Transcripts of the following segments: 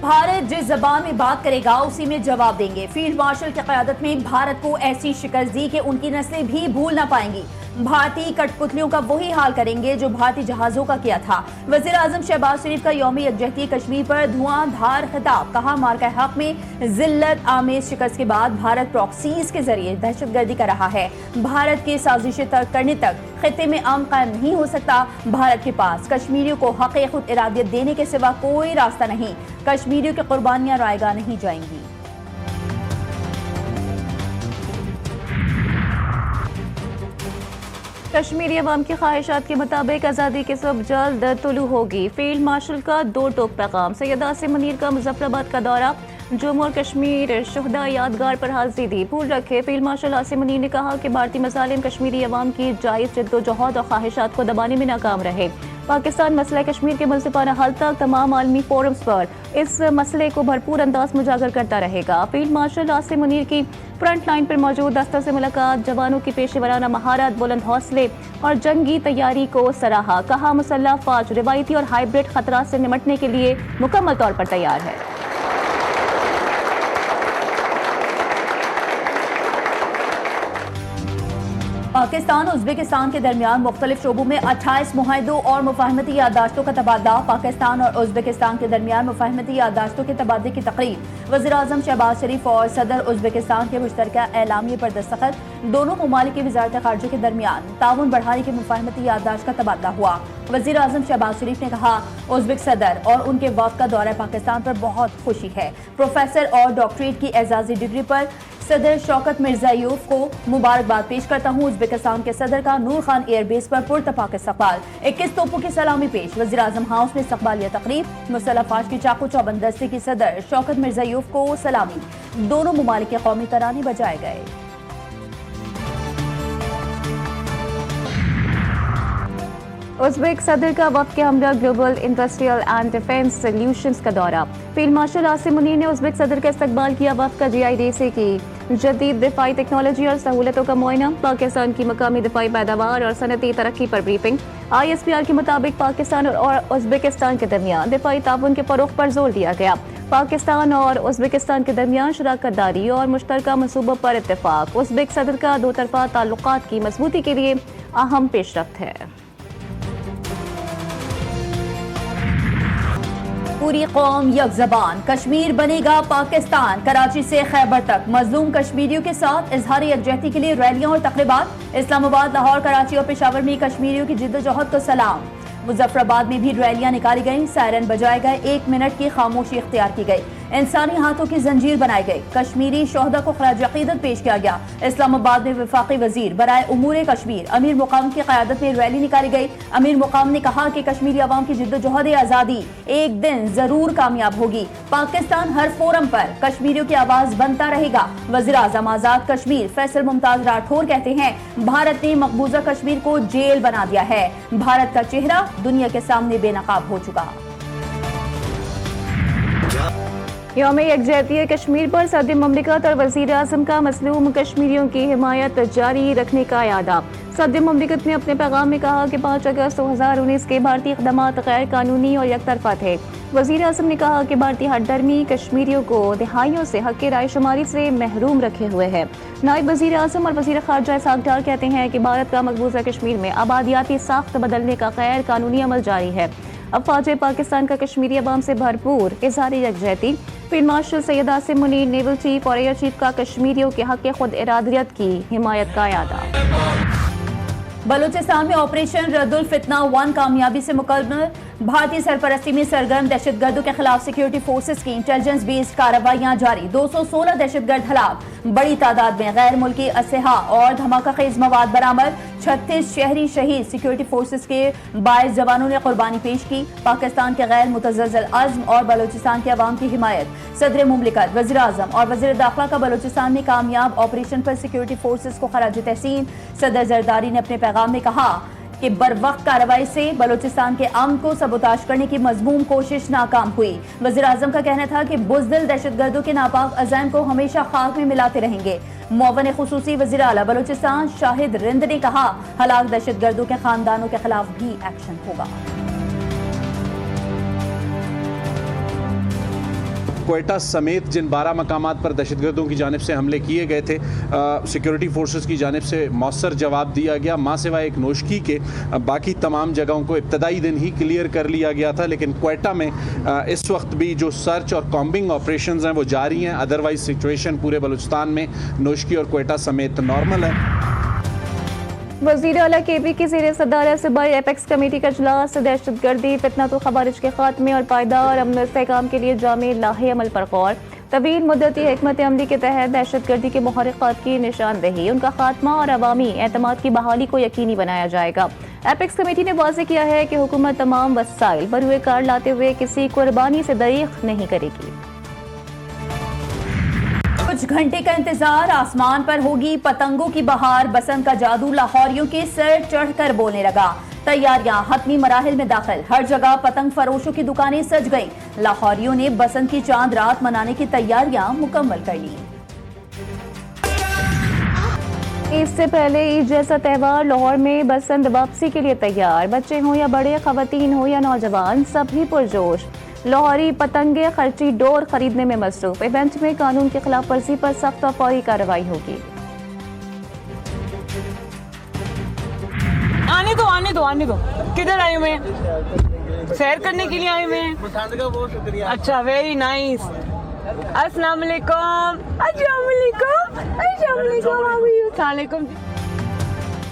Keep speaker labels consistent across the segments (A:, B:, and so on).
A: بھارت جس زبان میں بات کرے گا اسی میں جواب دیں گے۔ فیلڈ مارشل کی قیادت میں بھارت کو ایسی شکست دی کہ ان کی نسلیں بھی بھول نہ پائیں گی۔ بھارتی کٹ پتلیوں کا وہی حال کریں گے جو بھارتی جہازوں کا کیا تھا۔ وزیر اعظم شہباز شریف کا یوم یکجہتی کشمیر پر دھواں دھار خطاب، کہا مارکہ حق میں ذلت آمیز شکست کے بعد بھارت پراکسیز کے ذریعے دہشت گردی کر رہا ہے۔ بھارت کی سازشیں ترک کرنے تک خطے میں امن قائم نہیں ہو سکتا۔ بھارت کے پاس کشمیریوں کو حق خود ارادیت دینے کے سوا کوئی راستہ نہیں۔ کشمیریوں کی قربانیاں رائے گاہ نہیں جائیں گی۔ کشمیری عوام کی خواہشات کے مطابق آزادی کی صبح جلد طلوع ہوگی۔ فیلڈ مارشل کا دو ٹوک پیغام۔ سید عاصم منیر کا مظفر آباد کا دورہ، جموں اور کشمیر شہداء یادگار پر حاضری دی۔ پھول رکھے، فیلڈ مارشل عاصم منیر نے کہا کہ بھارتی مظالم کشمیری عوام کی جائز جدوجہد اور خواہشات کو دبانے میں ناکام رہے۔ پاکستان مسئلہ کشمیر کے منصفانہ حل تک تمام عالمی فورمز پر اس مسئلے کو بھرپور انداز میں اجاگر کرتا رہے گا۔ فیلڈ مارشل عاصم منیر کی فرنٹ لائن پر موجود دستوں سے ملاقات، جوانوں کی پیشے ورانہ مہارت، بلند حوصلے اور جنگی تیاری کو سراہا۔ کہا مسلح فوج روایتی اور ہائیبرڈ خطرات سے نمٹنے کے لیے مکمل طور پر تیار ہے۔ پاکستان اور ازبکستان کے درمیان مختلف شعبوں میں 28 معاہدوں اور مفاہمتی یادداشتوں کا تبادلہ۔ پاکستان اور ازبکستان کے درمیان مفاہمتی یادداشتوں کے تبادلے کی تقریب، وزیر اعظم شہباز شریف اور صدر ازبکستان کے مشترکہ اعلامیے پر دستخط۔ دونوں ممالک کی وزارت خارجہ کے درمیان تعاون بڑھانے کی مفاہمتی یادداشت کا تبادلہ ہوا۔ وزیر اعظم شہباز شریف نے کہا، ازبک صدر اور ان کے وفد کا دورہ پاکستان پر بہت خوشی ہے۔ پروفیسر اور ڈاکٹریٹ کی اعزازی ڈگری پر صدر شوکت مرزائیوف کو مبارکباد پیش کرتا ہوں۔ ازبکستان کے صدر کا نور خان ایئر بیس پر پرتپاک استقبال، 21 توپوں کی سلامی پیش۔ وزیر اعظم ہاؤس میں استقبالیہ تقریب، مسلح افواج کی چاقو چوبند دستے کی صدر شوکت مرزائیوف کو سلامی۔ دونوں ممالک کے قومی ترانے بجائے گئے۔ ازبک صدر کا وفد کے ہمراہ global industrial and defence solutions کا دورہ۔ فیلڈ مارشل عاصم منیر نے ازبک صدر کا استقبال کیا۔ وفد کا GIDC کی جدید دفاعی ٹیکنالوجی اور سہولتوں کا معائنہ، پاکستان کی مقامی دفاعی پیداوار اور صنعتی ترقی پر بریفنگ۔ ISPR کے مطابق پاکستان اور ازبکستان کے درمیان دفاعی تعاون کے فروغ پر زور دیا گیا۔ پاکستان اور ازبکستان کے درمیان شراکت داری اور مشترکہ منصوبوں پر اتفاق ازبک صدر کا دو طرفہ تعلقات کی مضبوطی کے لیے اہم پیش رفت ہے۔ پوری قوم یک زبان، کشمیر بنے گا پاکستان۔ کراچی سے خیبر تک مظلوم کشمیریوں کے ساتھ اظہار یکجہتی کے لیے ریلیاں اور تقریبات۔ اسلام آباد، لاہور، کراچی اور پشاور میں کشمیریوں کی جدوجہد کو سلام۔ مظفر آباد میں بھی ریلیاں نکالی گئیں، سائرن بجائے گئے، 1 منٹ کی خاموشی اختیار کی گئی، انسانی ہاتھوں کی زنجیر بنائی گئی، کشمیری شہداء کو خراج عقیدت پیش کیا گیا۔ اسلام آباد میں وفاقی وزیر برائے امور کشمیر امیر مقام کی قیادت میں ریلی نکالی گئی۔ امیر مقام نے کہا کہ کشمیری عوام کی جدوجہد آزادی ایک دن ضرور کامیاب ہوگی۔ پاکستان ہر فورم پر کشمیریوں کی آواز بنتا رہے گا۔ وزیر اعظم آزاد کشمیر فیصل ممتاز راٹھور کہتے ہیں، بھارت نے مقبوضہ کشمیر کو جیل بنا دیا ہے۔ بھارت کا چہرہ دنیا کے سامنے بے نقاب ہو چکا۔ یوم یکجہتی کشمیر پر صدر مملکت اور وزیر اعظم کا مظلوم کشمیریوں کی حمایت جاری رکھنے کا اعادہ۔ صدر مملکت نے اپنے پیغام میں کہا کہ 5 اگست 2019 کے بھارتی اقدامات غیر قانونی اور یک طرفہ تھے۔ وزیر اعظم نے کہا کہ بھارتی ہٹ دھرمی کشمیریوں کو دہائیوں سے حق رائے شماری سے محروم رکھے ہوئے ہے۔ نائب وزیر اعظم اور وزیر خارجہ اسحاق ڈار کہتے ہیں کہ بھارت کا مقبوضہ کشمیر میں آبادیاتی ساخت بدلنے کا غیر قانونی عمل جاری ہے۔ افواج پاکستان کا کشمیری عوام سے بھرپور اظہار یکجہتی۔ Field marshal Syed Asim Munir, naval chief اور ایئر چیف کا کشمیریوں کے حق خود ارادیت کی حمایت کا اعادہ۔ بلوچستان میں آپریشن رد الفتنہ 1 کامیابی سے مکمل۔ بھارتی سرپرستی میں سرگرم دہشت گردوں کے خلاف سیکیورٹی فورسز کی انٹیلیجنس بیسڈ کارروائیاں جاری، 216 دہشت گرد ہلاک، بڑی تعداد میں غیر ملکی اسلحہ اور دھماکہ خیز مواد برآمد، 36 شہری شہید۔ سیکیورٹی فورسز کے 22 جوانوں نے قربانی پیش کی۔ پاکستان کے غیر متزلزل عزم اور بلوچستان کے عوام کی حمایت۔ صدر مملکت، وزیر اعظم اور وزیر داخلہ کا بلوچستان میں کامیاب آپریشن پر سیکیورٹی فورسز کو خراج تحسین۔ صدر زرداری نے اپنے پیغام میں کہا کہ بروقت کارروائی سے بلوچستان کے امن کو سبوتاژ کرنے کی مذموم کوشش ناکام ہوئی۔ وزیر اعظم کا کہنا تھا کہ بزدل دہشت گردوں کے ناپاک عزائم کو ہمیشہ خاک میں ملاتے رہیں گے۔ معاون خصوصی وزیر اعلیٰ بلوچستان شاہد رند نے کہا، ہلاک دہشت گردوں کے خاندانوں کے خلاف بھی ایکشن ہوگا۔
B: کوئٹہ سمیت جن 12 مقامات پر دہشت گردوں کی جانب سے حملے کیے گئے تھے سیکیورٹی فورسز کی جانب سے مؤثر جواب دیا گیا. ماں سوائے ایک نوشکی کے باقی تمام جگہوں کو ابتدائی دن ہی کلیئر کر لیا گیا تھا, لیکن کوئٹہ میں اس وقت بھی جو سرچ اور کامبنگ آپریشنز ہیں وہ جاری ہیں. ادروائز سچویشن پورے بلوچستان میں نوشکی اور کوئٹہ سمیت نارمل ہے.
C: وزیر اعلیٰ کے پی کی زیر صدارت صوبائی ایپیکس کمیٹی کا اجلاس دہشت گردی فتنہ و خوارج کے خاتمے اور پائیدار امن و استحکام کے لیے جامع لاہے عمل پر غور. طویل مدتی حکمت عملی کے تحت دہشت گردی کے محرکات کی نشاندہی, ان کا خاتمہ اور عوامی اعتماد کی بحالی کو یقینی بنایا جائے گا. ایپیکس کمیٹی نے واضح کیا ہے کہ حکومت تمام وسائل بروئے کار لاتے ہوئے کسی قربانی سے دریغ نہیں کرے گی.
A: کچھ گھنٹے کا انتظار, آسمان پر ہوگی پتنگوں کی بہار. بسنت کا جادو لاہوریوں کے سر چڑھ کر بولنے لگا. تیاریاں حتمی مراحل میں داخل, ہر جگہ پتنگ فروشوں کی دکانیں سج گئیں. لاہوریوں نے بسنت کی چاند رات منانے کی تیاریاں مکمل کر لی.
C: اس سے پہلے عید جیسا تہوار لاہور میں بسنت واپسی کے لیے تیار. بچے ہوں یا بڑے, خواتین ہوں یا نوجوان, سبھی پرجوش. لاہوری پتنگیں خرچی ڈور خریدنے میں مصروف. ایونٹ میں قانون کی خلاف ورزی پر سخت و فوری کارروائی ہوگی.
D: آنے دو کدھر آئے ہوئے ہیں؟ سیر کرنے کے لیے آئے ہوئے ہیں. اچھا, ویری نائس. السلام علیکم. السلام علیکم.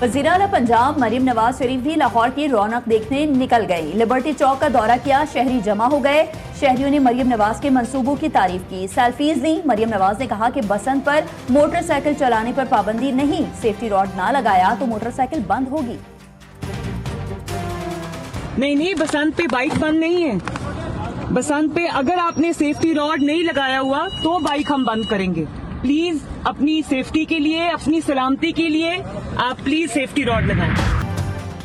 A: وزیر اعلیٰ پنجاب مریم نواز شریف بھی لاہور کی رونق دیکھنے نکل گئی. لبرٹی چوک کا دورہ کیا, شہری جمع ہو گئے. شہریوں نے مریم نواز کے منصوبوں کی تعریف کی, سیلفیز لیں. مریم نواز نے کہا کہ بسنت پر موٹر سائیکل چلانے پر پابندی نہیں, سیفٹی راڈ نہ لگایا تو موٹر سائیکل بند ہوگی.
D: نہیں, بسنت پہ بائک بند نہیں ہے. بسنت پہ اگر آپ نے سیفٹی راڈ نہیں لگایا ہوا تو بائک ہم بند کریں گے. پلیز اپنی سیفٹی کے لیے, اپنی سلامتی کے لیے آپ پلیز سیفٹی راڈ لگائیں.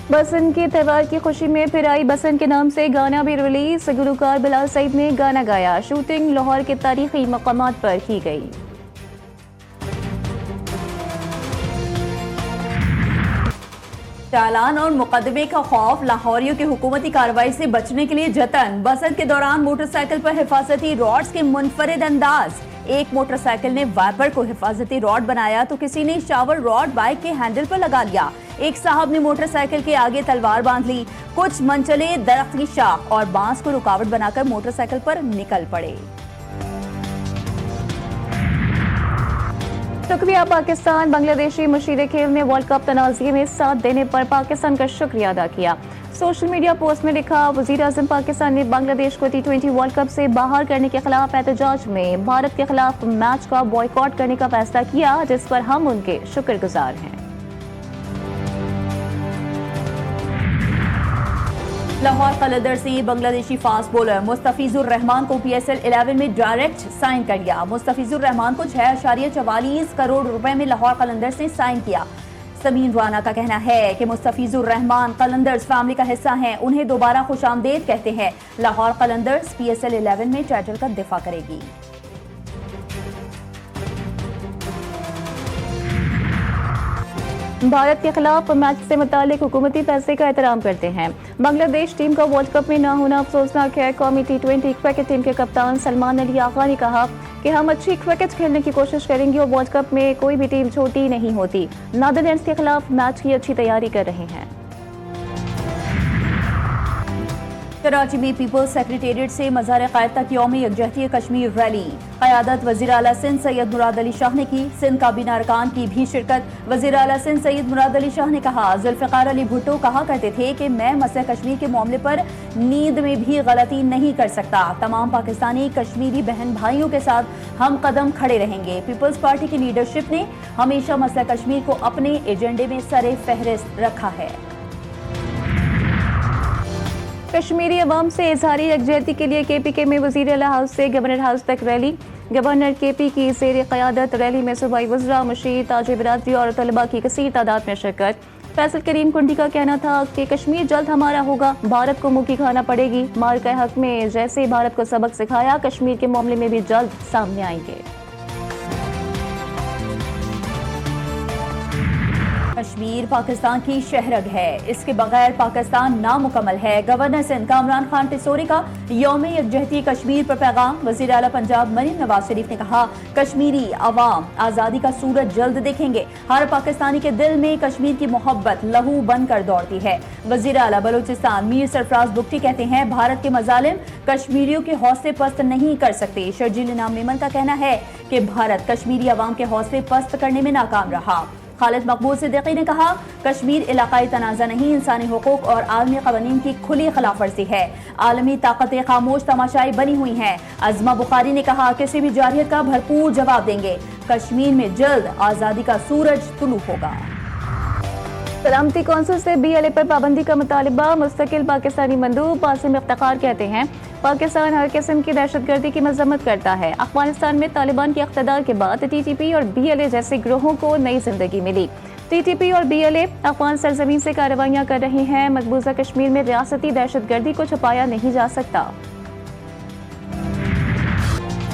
C: بسنت کے تہوار کی خوشی میں پھر آئی بسنت کے نام سے گانا بھی ریلیز. گلوکار بلال سعید نے گانا گایا. شوٹنگ لاہور کے تاریخی مقامات پر کی گئی.
A: چالان اور مقدمے کا خوف, لاہوریوں کی حکومتی کارروائی سے بچنے کے لیے جتن. بسنت کے دوران موٹر سائیکل پر حفاظتی راڈز کے منفرد انداز. ایک موٹر سائیکل نے وائپر کو حفاظتی راڈ بنایا تو کسی نے شاور راڈ بائک کے ہینڈل پر لگا لیا. ایک صاحب نے موٹر سائیکل کے آگے تلوار باندھ لی. کچھ منچلے درخت کی شاخ اور بانس کو رکاوٹ بنا کر موٹر سائیکل پر نکل پڑے.
C: شکریہ پاکستان. بنگلہ دیشی مشیر کھیل نے ورلڈ کپ تنازعے میں ساتھ دینے پر پاکستان کا شکریہ ادا کیا. سوشل میڈیا پوسٹ میں لکھا, وزیر اعظم پاکستان نے بنگلہ دیش کو T20 ورلڈ کپ سے باہر کرنے کے خلاف احتجاج میں بھارت کے خلاف میچ کا بائیکاٹ کرنے کا فیصلہ کیا, جس پر ہم ان کے شکر گزار ہیں.
A: لاہور قلندر سے بنگلہ دیشی فاسٹ بولر مستفیض الرحمان کو PSL 11 میں ڈائریکٹ سائن کر لیا. مستفیض الرحمان کو 6.44 کروڑ روپے میں لاہور قلندرز نے سائن کیا. سمین رانا کا کہنا ہے کہ مستفیض الرحمان قلندرز فیملی کا حصہ ہیں, انہیں دوبارہ خوش آمدید کہتے ہیں. لاہور قلندرز PSL 11 میں ٹائٹل کا دفاع کرے گی.
C: بھارت کے خلاف میچ سے متعلق حکومتی فیصلے کا احترام کرتے ہیں. بنگلہ دیش ٹیم کا ورلڈ کپ میں نہ ہونا افسوسناک ہے. قومی T20 کرکٹ ٹیم کے کپتان سلمان علی آغا نے کہا کہ ہم اچھی کرکٹ کھیلنے کی کوشش کریں گے اور ورلڈ کپ میں کوئی بھی ٹیم چھوٹی نہیں ہوتی. نیدرلینڈز کے خلاف میچ کی اچھی تیاری کر رہے ہیں.
A: کراچی میں پیپلز سیکریٹریٹ سے مزار قائد تک یوم یکجہتی کشمیر ریلی. قیادت وزیر اعلیٰ سندھ سید مراد علی شاہ نے کی. سندھ کابینہ ارکان کی بھی شرکت. وزیر اعلیٰ سندھ سید مراد علی شاہ نے کہا, ذوالفقار علی بھٹو کہا کرتے تھے کہ میں مسئلہ کشمیر کے معاملے پر نیند میں بھی غلطی نہیں کر سکتا. تمام پاکستانی کشمیری بہن بھائیوں کے ساتھ ہم قدم کھڑے رہیں گے. پیپلز پارٹی کی لیڈرشپ نے ہمیشہ مسئلہ کشمیر کو اپنے ایجنڈے میں سر فہرست رکھا ہے.
C: کشمیری عوام سے اظہاری یکجہتی کے لیے KPK میں وزیر اعلیٰ ہاؤس سے گورنر ہاؤس تک ریلی. گورنر KP کی زیر قیادت ریلی میں صوبائی وزراء, مشیر, تاج برادری اور طلباء کی کثیر تعداد میں شرکت. فیصل کریم کنڈی کا کہنا تھا کہ کشمیر جلد ہمارا ہوگا, بھارت کو منہ کی کھانا پڑے گی. مارکہ حق میں جیسے بھارت کو سبق سکھایا, کشمیر کے معاملے میں بھی جلد سامنے آئیں گے.
A: کشمیر پاکستان کی شہرگ ہے، اس کے بغیر پاکستان نامکمل ہے۔ گورنر سندھ کامران خان ٹسوری کا یوم یکجہتی کشمیر پر پیغام۔ وزیر اعلیٰ پنجاب مریم نواز شریف نے کہا کشمیری عوام آزادی کا سورج جلد دیکھیں گے، ہر پاکستانی کے دل میں کشمیر کی محبت لہو بن کر دوڑتی ہے۔ وزیر اعلیٰ بلوچستان میر سرفراز بگٹی کہتے ہیں بھارت کے مظالم کشمیریوں کے حوصلے پست نہیں کر سکتے۔ شرجیل انعام میمن کا کہنا ہے کہ بھارت کشمیری عوام کے حوصلے پست کرنے میں ناکام رہا۔ خالد مقبول صدیقی نے کہا کشمیر علاقائی تنازع نہیں، انسانی حقوق اور عالمی قوانین کی کھلی خلاف ورزی ہے۔ عالمی طاقتیں خاموش تماشائی بنی ہوئی ہیں۔ عظمہ بخاری نے کہا کسی بھی جارحیت کا بھرپور جواب دیں گے، کشمیر میں جلد آزادی کا سورج طلوع ہوگا۔
C: سلامتی کونسل سے BLA پر پابندی کا مطالبہ۔ مستقل پاکستانی مندوب عاصم افتخار کہتے ہیں پاکستان ہر قسم کی دہشت گردی کی مذمت کرتا ہے۔ افغانستان میں طالبان کے اقتدار کے بعد TTP اور BLA جیسے گروہوں کو نئی زندگی ملی۔ TTP اور BLA افغان سرزمین سے کارروائیاں کر رہی ہیں۔ مقبوضہ کشمیر میں ریاستی دہشت گردی کو چھپایا نہیں جا سکتا۔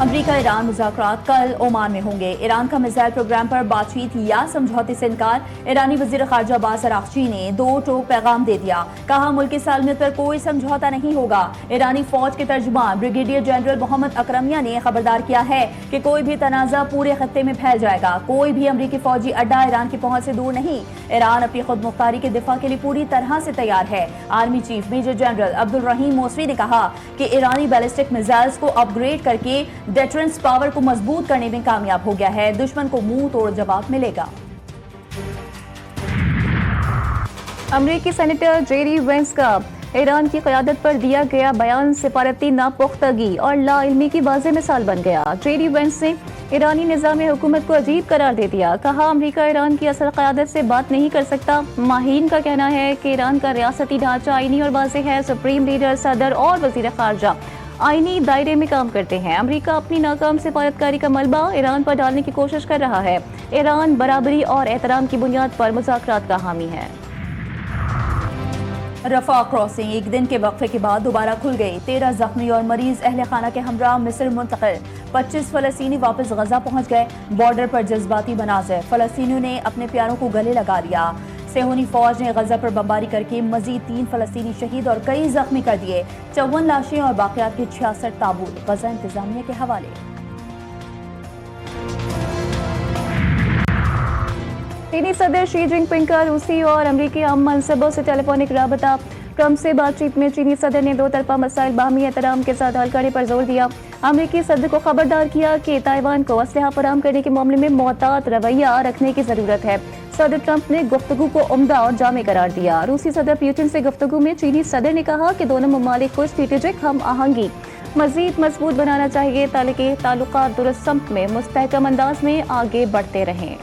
A: امریکہ ایران مذاکرات کل عمان میں ہوں گے۔ ایران کا میزائل پروگرام پر بات چیت یا سمجھوتے سے انکار۔ ایرانی وزیر خارجہ عباس اراغچی نے دو ٹوک پیغام دے دیا، کہا ملک کی سالمیت پر کوئی سمجھوتا نہیں ہوگا۔ ایرانی فوج کے ترجمان بریگیڈیئر جنرل محمد اکرمیہ نے خبردار کیا ہے کہ کوئی بھی تنازع پورے خطے میں پھیل جائے گا، کوئی بھی امریکی فوجی اڈا ایران کی پہنچ سے دور نہیں۔ ایران اپنی خود مختاری کے دفاع کے لیے پوری طرح سے تیار ہے۔ Army chief major general Abdolrahim Mousavi نے کہا کہ ایرانی بیلسٹک میزائلز کو اپ گریڈ کر کے ڈیٹرنس پاور کو مضبوط کرنے میں کامیاب ہو گیا ہے، دشمن کو منہ توڑ جواب ملے گا۔
C: امریکی سینیٹر جیری وینس کا ایران کی قیادت پر دیا گیا بیان سفارتی ناپختگی اور لا علمی کی واضح مثال بن گیا۔ جیری وینس نے ایرانی نظام حکومت کو عجیب قرار دے دیا، کہا امریکہ ایران کی اصل قیادت سے بات نہیں کر سکتا۔ ماہرین کا کہنا ہے کہ ایران کا ریاستی ڈھانچہ آئینی اور واضح ہے، سپریم لیڈر، صدر اور وزیر خارجہ آئینی دائرے میں کام کرتے ہیں۔ امریکہ اپنی ناکام سفارتکاری کا ملبہ ایران پر ڈالنے کی کوشش کر رہا ہے۔ ایران برابری اور احترام کی بنیاد پر مذاکرات کا حامی ہے۔
A: رفح کراسنگ ایک دن کے وقفے کے بعد دوبارہ کھل گئی۔ 13 زخمی اور مریض اہل خانہ کے ہمراہ مصر منتقل۔ 25 فلسطینی واپس غزہ پہنچ گئے۔ بارڈر پر جذباتی مناظر، فلسطینیوں نے اپنے پیاروں کو گلے لگا لیا۔ صہیونی فوج نے غزہ پر بمباری کر کے مزید 3 فلسطینی شہید اور کئی زخمی کر دیے۔ 54 لاشیں اور باقیات کے 66 تابوت غزہ انتظامیہ کے حوالے۔
C: چینی صدر شی جن پنگ کا روسی اور امریکی اہم منصبوں سے ٹیلی فونک رابطہ۔ ٹرمپ سے بات چیت میں چینی صدر نے دو طرفہ مسائل باہمی احترام کے ساتھ حل کرنے پر زور دیا۔ امریکی صدر کو خبردار کیا کہ تائیوان کو اسلحہ فراہم کرنے کے معاملے میں محتاط رویہ رکھنے کی ضرورت ہے۔ صدر ٹرمپ نے گفتگو کو عمدہ اور جامع قرار دیا۔ روسی صدر پیوٹن سے گفتگو میں چینی صدر نے کہا کہ دونوں ممالک کو اسٹریٹجک ہم آہنگی مزید مضبوط بنانا چاہیے تاکہ تعلقات درست سمت میں مستحکم انداز میں آگے بڑھتے رہیں۔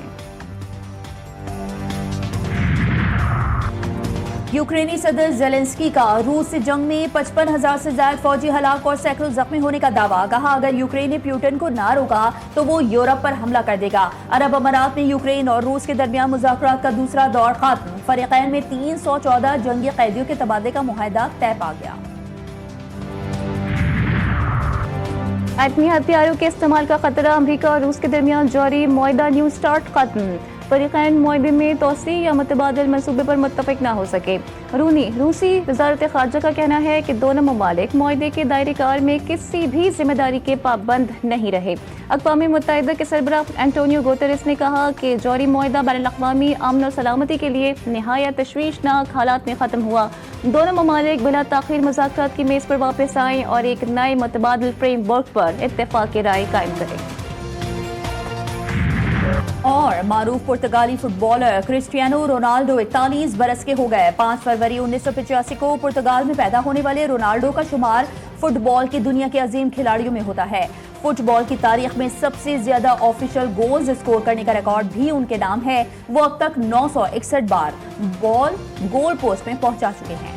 A: یوکرینی صدر زیلنسکی کا روس سے جنگ میں 55,000 سے زائد فوجی ہلاک اور سینکڑوں زخمی ہونے کا دعویٰ، کہا اگر یوکرین نے پیوٹن کو نہ روکا تو وہ یورپ پر حملہ کر دے گا۔ عرب امارات میں یوکرین اور روس کے درمیان مذاکرات کا دوسرا دور ختم، فریقین میں 314 جنگی قیدیوں کے تبادلے کا معاہدہ طے پا گیا۔
C: ایٹمی ہتھیاروں کے استعمال کا خطرہ، امریکہ اور روس کے درمیان جاری معاہدہ نیو سٹارٹ ختم، فریقین معاہدے میں توسیع یا متبادل منصوبے پر متفق نہ ہو سکے۔ روسی وزارت خارجہ کا کہنا ہے کہ دونوں ممالک معاہدے کے دائرہ کار میں کسی بھی ذمہ داری کے پابند نہیں رہے۔ اقوام متحدہ کے سربراہ اینٹونیو گوتریس نے کہا کہ جوری معاہدہ بین الاقوامی امن و سلامتی کے لیے نہایت تشویشناک حالات میں ختم ہوا۔ دونوں ممالک بلا تاخیر مذاکرات کی میز پر واپس آئیں اور ایک نئے متبادل فریم ورک پر اتفاق رائے قائم کریں۔
A: اور معروف پرتگالی فٹ بالر کرسٹیانو رونالڈو 41 برس کے ہو گئے۔ 5 فروری 1985 کو پرتگال میں پیدا ہونے والے رونالڈو کا شمار فٹ بال کی دنیا کے عظیم کھلاڑیوں میں ہوتا ہے۔ فٹ بال کی تاریخ میں سب سے زیادہ آفیشل گولز اسکور کرنے کا ریکارڈ بھی ان کے نام ہے۔ وہ اب تک 961 بار بال گول پوسٹ میں پہنچا چکے ہیں۔